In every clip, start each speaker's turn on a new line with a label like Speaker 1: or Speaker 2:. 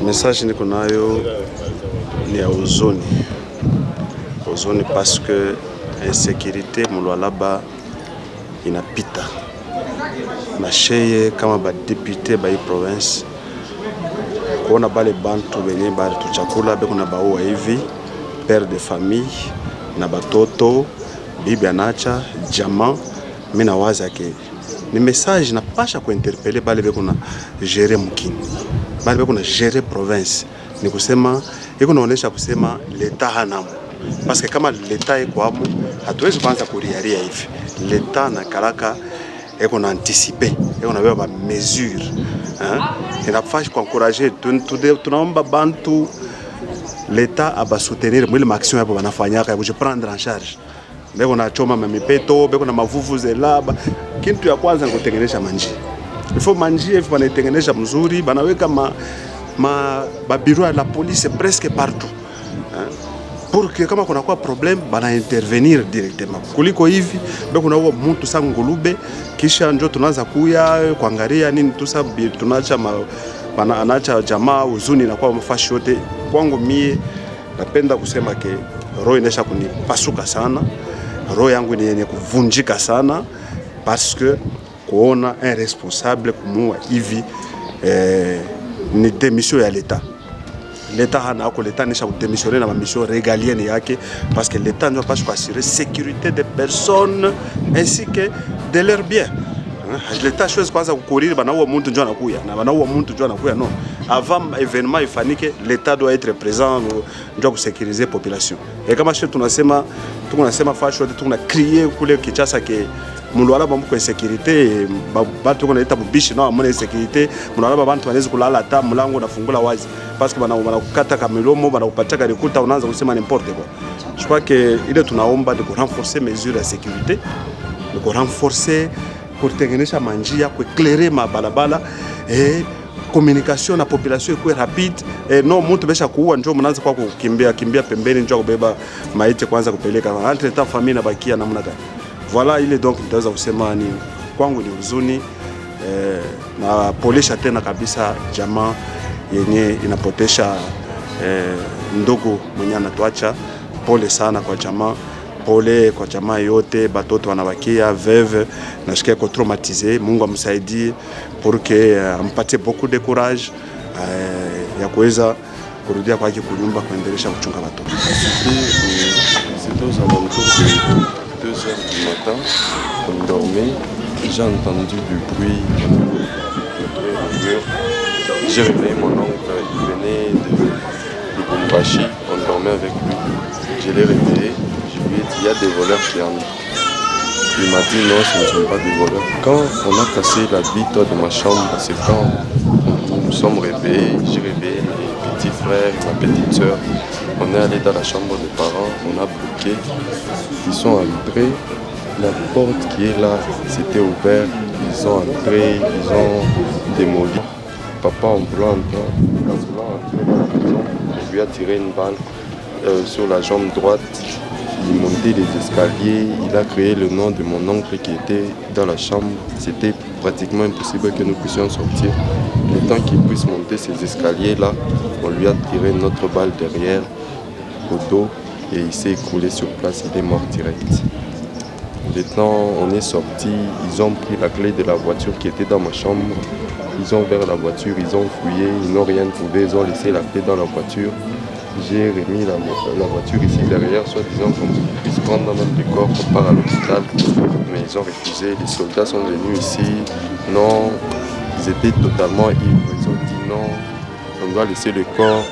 Speaker 1: Message niko nayo ni ya huzuni parce que insécurité mulwalaba inapita na sheye kama ba député ba province kuona bale bantu benye bali tuchakula beko na baua hivi père de famille na batoto bibi anacha jamaa. Mimi nawaza ke ni message na pasha kuinterpeller bale beko na gérer mkini, bale beko na gérer province. Ni kusema iko naonesha kusema leta hanamu, parce que kama leta iko hapo hatuwezi kwanza kuriaria hivi. Leta na karaka iko na anticiper, iko na beba mesure inafaa kwa encourager. Tunaomba bantu leta aba soutenir mwile maaction hapo wanafanyaka ya kujiprendre en charge. Beko na choma mamipeto, beko na mavuvu zelaba. Kitu ya kwanza ni kutengenesha manjia. Ifo manjia hivi wanaitengenesha mzuri, banaweka biro ya la police presque partout. Pour que kama kuna kwa problème bana intervenir directement. Kuliko hivi beko na huo mtu sa ngulube kisha njo tunaanza kuya kuangalia nini tusabi tunaacha bana anacha jamaa huzuni na kwa mafashi yote. Kwangu mie napenda kusema ke roho inaisha kunipasuka sana. Roho yangu ni yenye kuvunjika sana parce que kuona un responsable kumua hivi ni démission ya l'État. L'État hanako l'État nisha démissionner na ma mission régalienne yake parce que l'État doit pas assurer sécurité des personnes ainsi que de leurs biens. L'État chose kwanza kukurir banaua muntu njoo anakuya na banaua muntu njoo anakuya non. Avant événement ifanike l'État doit être présent njoo kusécuriser population. Et kama sisi tunasema fasho tuna crier kule Kinshasa ke mulwala ba mko insécurité batu kuna leta bubishi na amone insécurité mulwala ba bantu wanaweza kulala hata mlango nafungula wazi parce que banakukata kamilomo banakupataka rekuta unaanza kusema n'importe quoi. Je crois que ile tunaomba de renforcer mesures de sécurité, de renforcer pour tengenesha manjia kuéclairer mabalabala et communication na population ikuwe rapide. No mtu besha kuua njoo mnaanza kwa kukimbia pembeni njoo kubeba maiti kwanza kupeleka entre temps famille na bakia namna gani. Voilà, il est donc nitaweza kusema ni kwangu ni huzuni na polesha tena kabisa jamaa yenye inapotesha ndugu mwenye anatuacha. Pole sana kwa jamaa, pole kwa jamaa yote, batoto wanabakia veuve na shikia ko traumatisé. Mungu amsaidie pour que ampatie beaucoup de courage ya kuweza kurudia kwa kunyumba kuendelesha kuchunga watoto.
Speaker 2: C'était aux alentours de 2 heures du matin, on dormait, j'ai entendu du bruit au mur. J'ai réveillé mon oncle, il venait de Lubumbashi, on dormait avec lui. Je l'ai réveillé, je lui ai dit il y a des voleurs qui entrent. Il m'a dit non, ce ne sont pas des voleurs. Quand on a cassé la vitre de ma chambre, c'est quand nous sommes réveillés, j'ai réveillé mes petits frères et ma petite soeur. On est allé dans la chambre des parents, on a bloqué. Ils sont entrés, la porte qui est là, c'était ouvert. Ils sont entrés, ils ont démoli. Papa, en voulant entrer dans la maison, on lui a tiré une balle sur la jambe droite. Il montait les escaliers, il a créé le nom de mon oncle qui était dans la chambre. C'était pratiquement impossible que nous puissions sortir. Le temps qu'il puisse monter ces escaliers-là, on lui a tiré notre balle derrière, au dos, et il s'est écroulé sur place, il est mort direct. Maintenant, on est sorti, ils ont pris la clé de la voiture qui était dans ma chambre. Ils ont ouvert la voiture, ils ont fouillé, ils n'ont rien trouvé, ils ont laissé la clé dans la voiture. J'ai remis la voiture ici derrière, soi-disant qu'on puisse prendre même du corps, on part à l'hôpital. Mais ils ont refusé, les soldats sont venus ici. Non, ils étaient totalement ivres, ils ont dit non, on doit laisser le corps.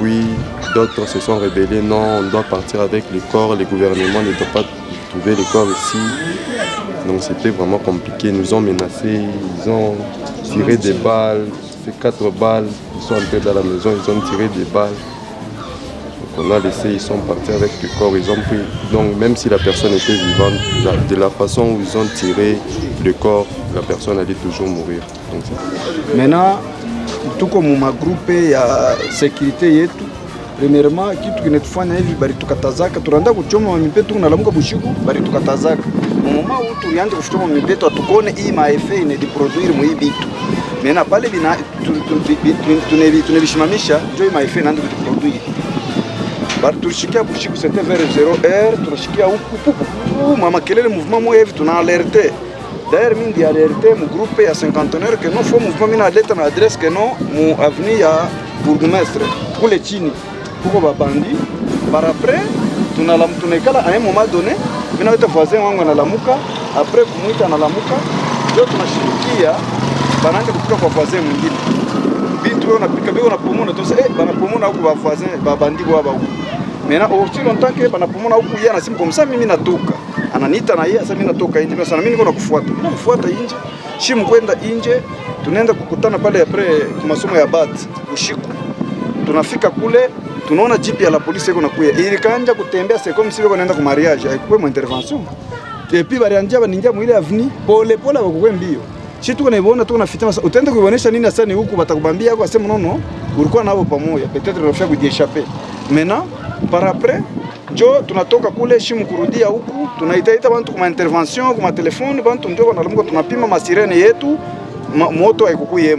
Speaker 2: Puis d'autres se sont rebellés, non, on doit partir avec le corps, les gouvernements ne doivent pas trouver le corps ici. Donc c'était vraiment compliqué, ils nous ont menacés, ils ont tiré des balles, fait 4 balles, ils sont entrés dans la maison, ils ont tiré des balles. Donc on a laissé, ils sont partis avec le corps, ils ont pris, donc même si la personne était vivante, de la façon où ils ont tiré le corps, la personne allait toujours mourir. Donc,
Speaker 3: maintenant, tout comme ma groupe ya sécurité yetu, premièrement kitu kinatufanya hivi bali tukatazaka tunaenda kuchoma mipeto tunalamuka bushiku bali tukatazaka mama huu tulianza kuchoma mipeto atukone hii maefe ine di produire mu hii bitu Mena pale bina tunabishimamisha ndio maife ndio produit. Bar tulishikia bushiku c'était vers 0h, tulishikia huku mama kelele mouvement moya hivi tuna alerter. D'ailleurs mimi ndi alerter mu groupe ya 50 que non faut mouvement mina leta na adresse que non mu avenue ya bourgmestre kule chini. Kuko babandi. Par après tunekala à un moment donné, mina weta voisin wangu analamuka, après kumuita analamuka, ndio tunashirikia banande kufika kwa voisin mwingine. Bintu wewe unapika wewe unapomona tu sasa banapomona huko ba voisin babandi kwa huko. Maintenant aussi longtemps que banapomona huko yeye anasimu comme ça mimi natoka. Ananiita na yeye sasa mimi natoka nje sana mimi niko nakufuata. Mimi nakufuata nje. Shimu kwenda nje tunaenda kukutana pale après masomo ya bat ushiku. Tunafika kule tunaona jipi ya la polisi iko nakuya. Ili kanja kutembea c'est comme si wako naenda ku mariage haikuwa intervention. Et puis bariandia baningia mwile avenue pole pole bakukwe mbio. Shi tuko naibona tuko nafitima sasa utaenda kuibonesha nini sasa ni huku batakubambia kwa sema nono ulikuwa nao pamoja peut-être unafia kujiéchapper. Maintenant par après jo tunatoka kule shimu kurudia huku tunaitaita bantu kwa intervention kwa telefone bantu ndio wanalamuka tunapima masirene yetu moto haikukuye